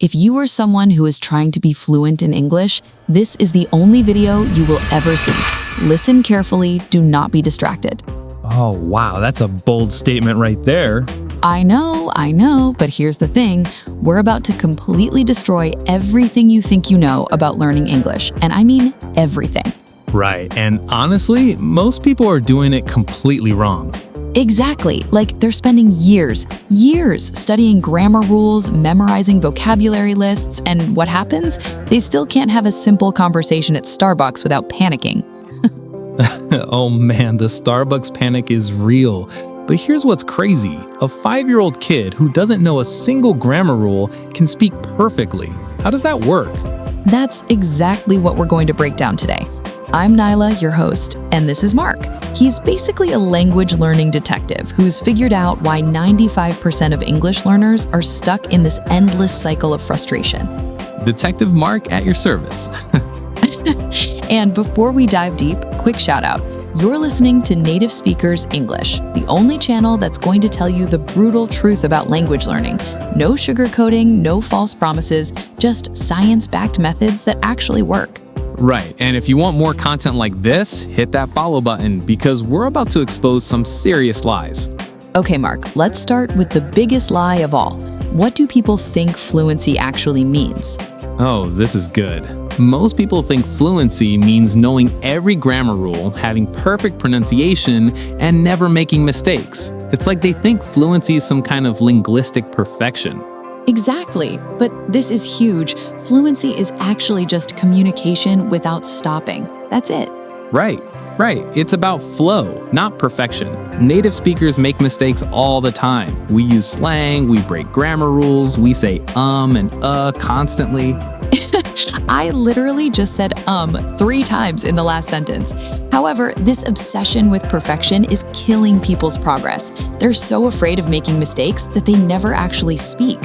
If you are someone who is trying to be fluent in English, this is the only video you will ever see. Listen carefully, do not be distracted. Oh, wow, that's a bold statement right there. I know, but here's the thing. We're about to completely destroy everything you think you know about learning English, and I mean everything. Right, and honestly, most people are doing it completely wrong. Exactly, like they're spending years studying grammar rules, memorizing vocabulary lists, and what happens? They still can't have a simple conversation at Starbucks without panicking. Oh man, the Starbucks panic is real. But here's what's crazy. A 5-year-old kid who doesn't know a single grammar rule can speak perfectly. How does that work? That's exactly what we're going to break down today. I'm Nyla, your host, and this is Mark. He's basically a language learning detective who's figured out why 95% of English learners are stuck in this endless cycle of frustration. Detective Mark at your service. And before we dive deep, quick shout out. You're listening to Native Speakers English, the only channel that's going to tell you the brutal truth about language learning. No sugarcoating, no false promises, just science-backed methods that actually work. Right, and if you want more content like this, hit that follow button because we're about to expose some serious lies. Okay, Mark, let's start with the biggest lie of all. What do people think fluency actually means? Oh, this is good. Most people think fluency means knowing every grammar rule, having perfect pronunciation, and never making mistakes. It's like they think fluency is some kind of linguistic perfection. Exactly, but this is huge. Fluency is actually just communication without stopping. That's it. Right. It's about flow, not perfection. Native speakers make mistakes all the time. We use slang, we break grammar rules, we say and constantly. I literally just said 3 times in the last sentence. However, this obsession with perfection is killing people's progress. They're so afraid of making mistakes that they never actually speak.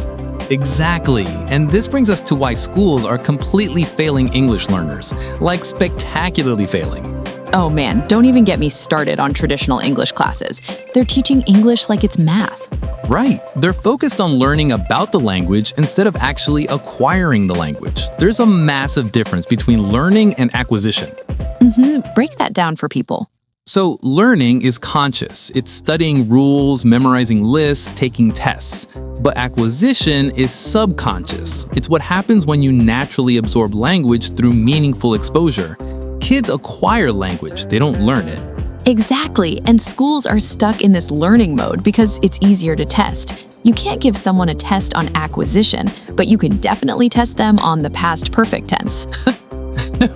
Exactly. And this brings us to why schools are completely failing English learners, like spectacularly failing. Oh man, don't even get me started on traditional English classes. They're teaching English like it's math. Right. They're focused on learning about the language instead of actually acquiring the language. There's a massive difference between learning and acquisition. Break that down for people. So learning is conscious. It's studying rules, memorizing lists, taking tests. But acquisition is subconscious. It's what happens when you naturally absorb language through meaningful exposure. Kids acquire language, they don't learn it. Exactly, and schools are stuck in this learning mode because it's easier to test. You can't give someone a test on acquisition, but you can definitely test them on the past perfect tense.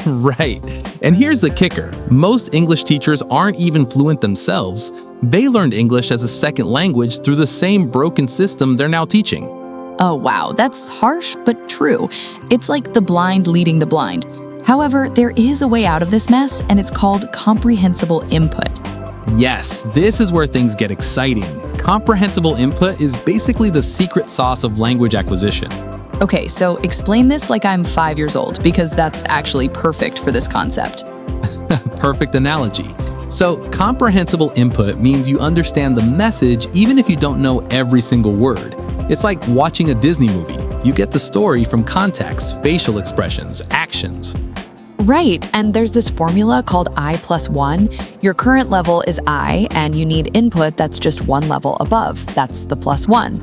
Right. And here's the kicker. Most English teachers aren't even fluent themselves. They learned English as a second language through the same broken system they're now teaching. Oh wow, that's harsh but true. It's like the blind leading the blind. However, there is a way out of this mess, and it's called comprehensible input. Yes, this is where things get exciting. Comprehensible input is basically the secret sauce of language acquisition. Okay, so explain this like I'm 5 years old, because that's actually perfect for this concept. Perfect analogy. So, comprehensible input means you understand the message even if you don't know every single word. It's like watching a Disney movie. You get the story from context, facial expressions, actions. Right, and there's this formula called I+1. Your current level is I, and you need input that's just one level above. That's the +1.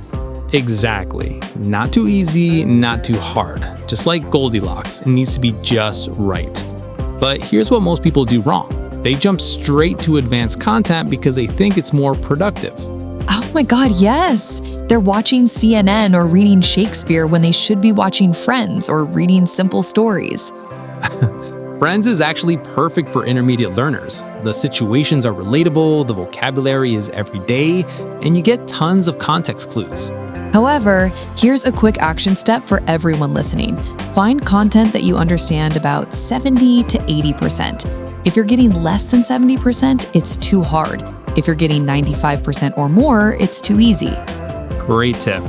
Exactly. Not too easy, not too hard. Just like Goldilocks, it needs to be just right. But here's what most people do wrong. They jump straight to advanced content because they think it's more productive. Oh my God, yes! They're watching CNN or reading Shakespeare when they should be watching Friends or reading simple stories. Friends is actually perfect for intermediate learners. The situations are relatable, the vocabulary is everyday, and you get tons of context clues. However, here's a quick action step for everyone listening. Find content that you understand about 70 to 80%. If you're getting less than 70%, it's too hard. If you're getting 95% or more, it's too easy. Great tip.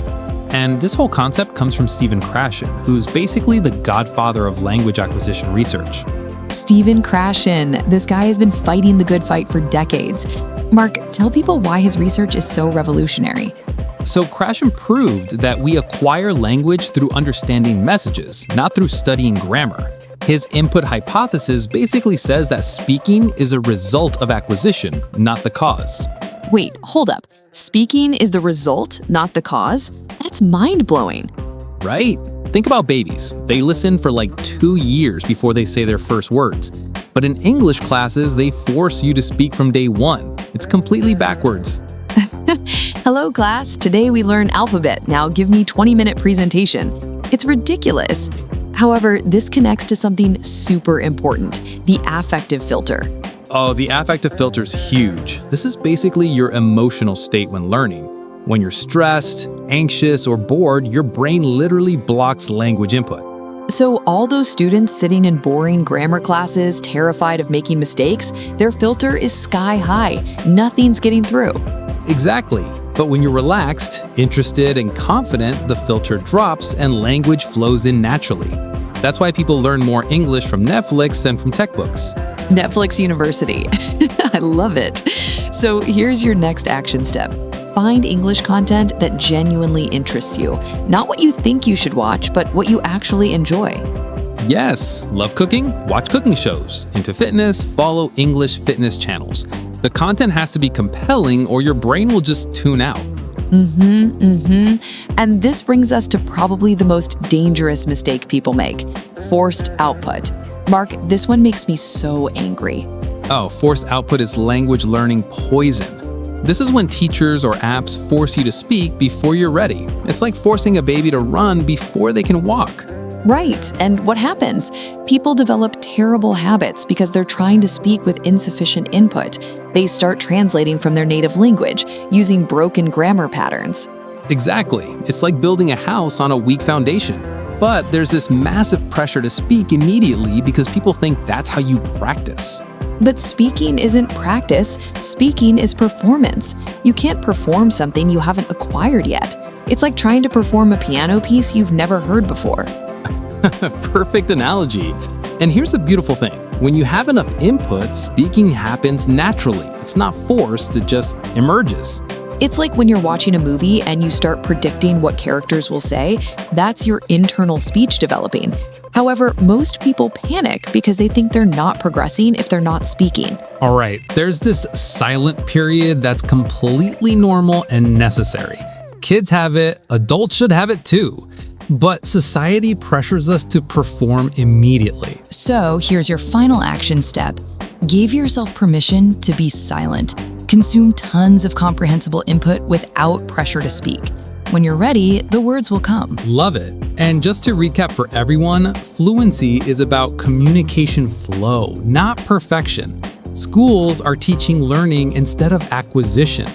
And this whole concept comes from Stephen Krashen, who's basically the godfather of language acquisition research. Stephen Krashen. This guy has been fighting the good fight for decades. Mark, tell people why his research is so revolutionary. So Krashen proved that we acquire language through understanding messages, not through studying grammar. His input hypothesis basically says that speaking is a result of acquisition, not the cause. Wait, hold up. Speaking is the result, not the cause? That's mind-blowing. Right? Think about babies. They listen for like 2 years before they say their first words. But in English classes, they force you to speak from day one. It's completely backwards. Hello, class. Today we learn alphabet. Now give me 20-minute presentation. It's ridiculous. However, this connects to something super important, the affective filter. Oh, the affective filter is huge. This is basically your emotional state when learning. When you're stressed, anxious, or bored, your brain literally blocks language input. So all those students sitting in boring grammar classes, terrified of making mistakes, their filter is sky high. Nothing's getting through. Exactly. But when you're relaxed, interested, and confident, the filter drops and language flows in naturally. That's why people learn more English from Netflix than from textbooks. Netflix University. I love it. So here's your next action step. Find English content that genuinely interests you. Not what you think you should watch, but what you actually enjoy. Yes, love cooking? Watch cooking shows. Into fitness? Follow English fitness channels. The content has to be compelling or your brain will just tune out. And this brings us to probably the most dangerous mistake people make, forced output. Mark, this one makes me so angry. Oh, forced output is language learning poison. This is when teachers or apps force you to speak before you're ready. It's like forcing a baby to run before they can walk. Right, and what happens? People develop terrible habits because they're trying to speak with insufficient input. They start translating from their native language, using broken grammar patterns. Exactly. It's like building a house on a weak foundation. But there's this massive pressure to speak immediately because people think that's how you practice. But speaking isn't practice, speaking is performance. You can't perform something you haven't acquired yet. It's like trying to perform a piano piece you've never heard before. Perfect analogy. And here's the beautiful thing. When you have enough input, speaking happens naturally. It's not forced, it just emerges. It's like when you're watching a movie and you start predicting what characters will say, that's your internal speech developing. However, most people panic because they think they're not progressing if they're not speaking. All right, there's this silent period that's completely normal and necessary. Kids have it, adults should have it too. But society pressures us to perform immediately. So here's your final action step. Give yourself permission to be silent. Consume tons of comprehensible input without pressure to speak. When you're ready, the words will come. Love it. And just to recap for everyone, fluency is about communication flow, not perfection. Schools are teaching learning instead of acquisition.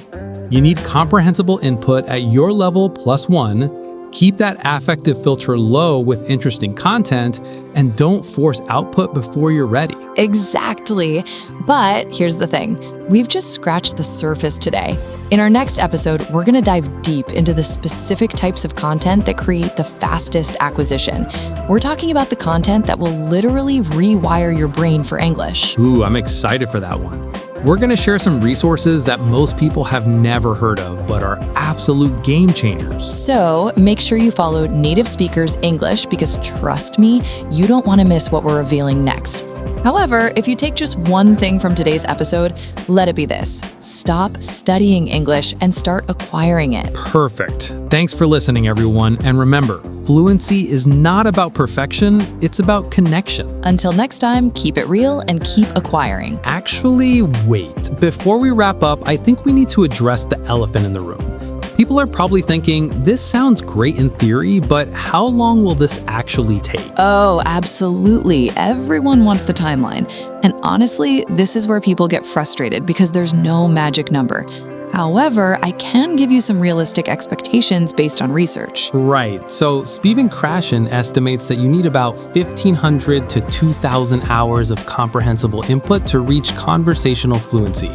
You need comprehensible input at your level +1. Keep that affective filter low with interesting content, and don't force output before you're ready. Exactly. But here's the thing. We've just scratched the surface today. In our next episode, we're going to dive deep into the specific types of content that create the fastest acquisition. We're talking about the content that will literally rewire your brain for English. Ooh, I'm excited for that one. We're going to share some resources that most people have never heard of, but are absolute game changers. So make sure you follow Native Speakers English because trust me, you don't want to miss what we're revealing next. However, if you take just one thing from today's episode, let it be this. Stop studying English and start acquiring it. Perfect. Thanks for listening, everyone. And remember, fluency is not about perfection, it's about connection. Until next time, keep it real and keep acquiring. Actually, wait. Before we wrap up, I think we need to address the elephant in the room. People are probably thinking, this sounds great in theory, but how long will this actually take? Oh, absolutely. Everyone wants the timeline. And honestly, this is where people get frustrated because there's no magic number. However, I can give you some realistic expectations based on research. Right. So Stephen Krashen estimates that you need about 1,500 to 2,000 hours of comprehensible input to reach conversational fluency.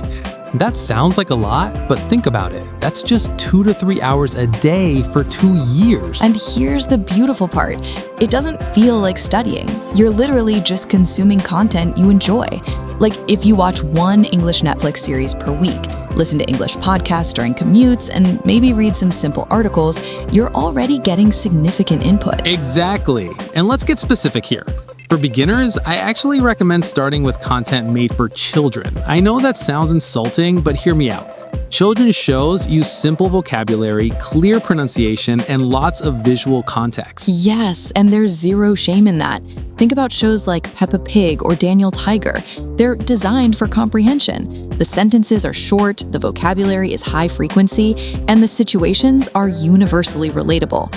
That sounds like a lot, but think about it. That's just 2 to 3 hours a day for 2 years. And here's the beautiful part. It doesn't feel like studying. You're literally just consuming content you enjoy. Like if you watch one English Netflix series per week, listen to English podcasts during commutes, and maybe read some simple articles, you're already getting significant input. Exactly. And let's get specific here. For beginners, I actually recommend starting with content made for children. I know that sounds insulting, but hear me out. Children's shows use simple vocabulary, clear pronunciation, and lots of visual context. Yes, and there's zero shame in that. Think about shows like Peppa Pig or Daniel Tiger. They're designed for comprehension. The sentences are short, the vocabulary is high frequency, and the situations are universally relatable.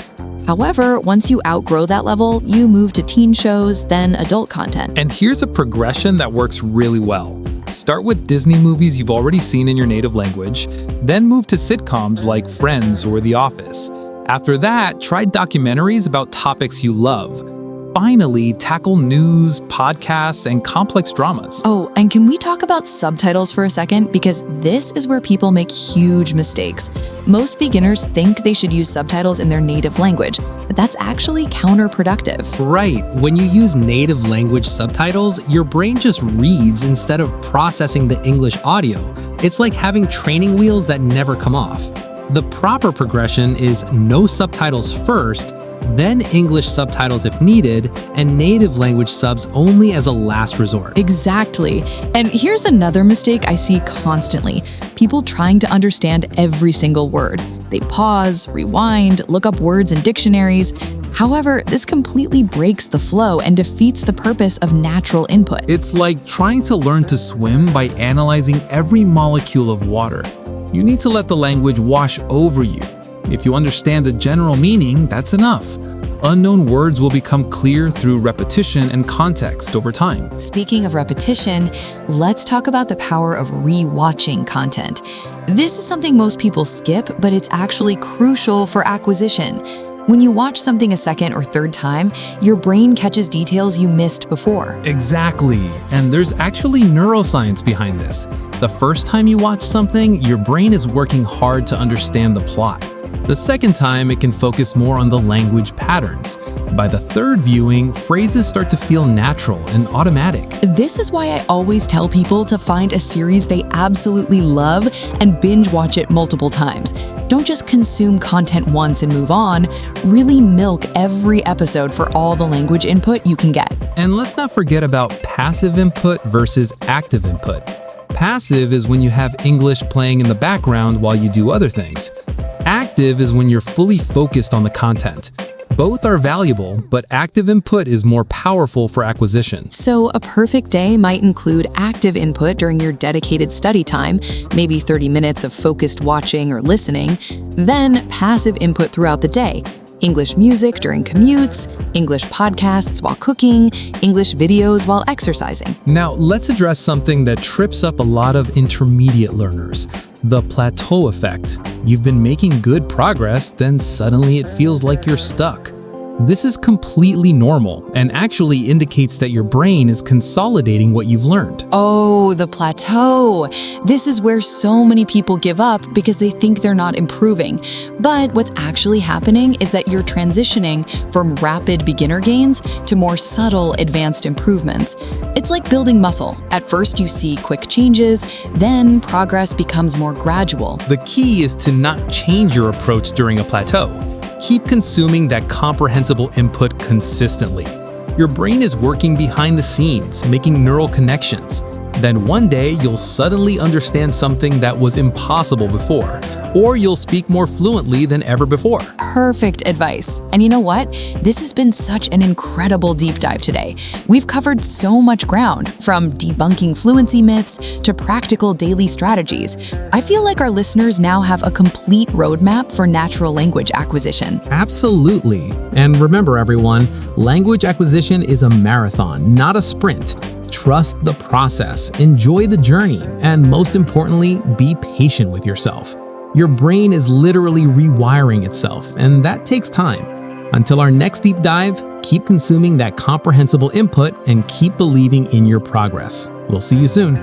However, once you outgrow that level, you move to teen shows, then adult content. And here's a progression that works really well. Start with Disney movies you've already seen in your native language, then move to sitcoms like Friends or The Office. After that, try documentaries about topics you love. Finally, tackle news, podcasts, and complex dramas. Oh, and can we talk about subtitles for a second? Because this is where people make huge mistakes. Most beginners think they should use subtitles in their native language, but that's actually counterproductive. Right. When you use native language subtitles, your brain just reads instead of processing the English audio. It's like having training wheels that never come off. The proper progression is no subtitles first, then English subtitles if needed, and native language subs only as a last resort. Exactly. And here's another mistake I see constantly. People trying to understand every single word. They pause, rewind, look up words in dictionaries. However, this completely breaks the flow and defeats the purpose of natural input. It's like trying to learn to swim by analyzing every molecule of water. You need to let the language wash over you. If you understand the general meaning, that's enough. Unknown words will become clear through repetition and context over time. Speaking of repetition, let's talk about the power of re-watching content. This is something most people skip, but it's actually crucial for acquisition. When you watch something a second or third time, your brain catches details you missed before. Exactly. And there's actually neuroscience behind this. The first time you watch something, your brain is working hard to understand the plot. The second time, it can focus more on the language patterns. By the third viewing, phrases start to feel natural and automatic. This is why I always tell people to find a series they absolutely love and binge watch it multiple times. Don't just consume content once and move on. Really milk every episode for all the language input you can get. And let's not forget about passive input versus active input. Passive is when you have English playing in the background while you do other things. Active is when you're fully focused on the content. Both are valuable, but active input is more powerful for acquisition. So a perfect day might include active input during your dedicated study time, maybe 30 minutes of focused watching or listening, then passive input throughout the day. English music during commutes, English podcasts while cooking, English videos while exercising. Now, let's address something that trips up a lot of intermediate learners: the plateau effect. You've been making good progress, then suddenly it feels like you're stuck. This is completely normal and actually indicates that your brain is consolidating what you've learned. Oh, the plateau. This is where so many people give up because they think they're not improving. But what's actually happening is that you're transitioning from rapid beginner gains to more subtle advanced improvements. It's like building muscle. At first you see quick changes, then progress becomes more gradual. The key is to not change your approach during a plateau. Keep consuming that comprehensible input consistently. Your brain is working behind the scenes, making neural connections. Then one day, you'll suddenly understand something that was impossible before, or you'll speak more fluently than ever before. Perfect advice. And you know what? This has been such an incredible deep dive today. We've covered so much ground, from debunking fluency myths to practical daily strategies. I feel like our listeners now have a complete roadmap for natural language acquisition. Absolutely. And remember, everyone, language acquisition is a marathon, not a sprint. Trust the process, enjoy the journey, and most importantly, be patient with yourself. Your brain is literally rewiring itself, and that takes time. Until our next deep dive, keep consuming that comprehensible input and keep believing in your progress. We'll see you soon.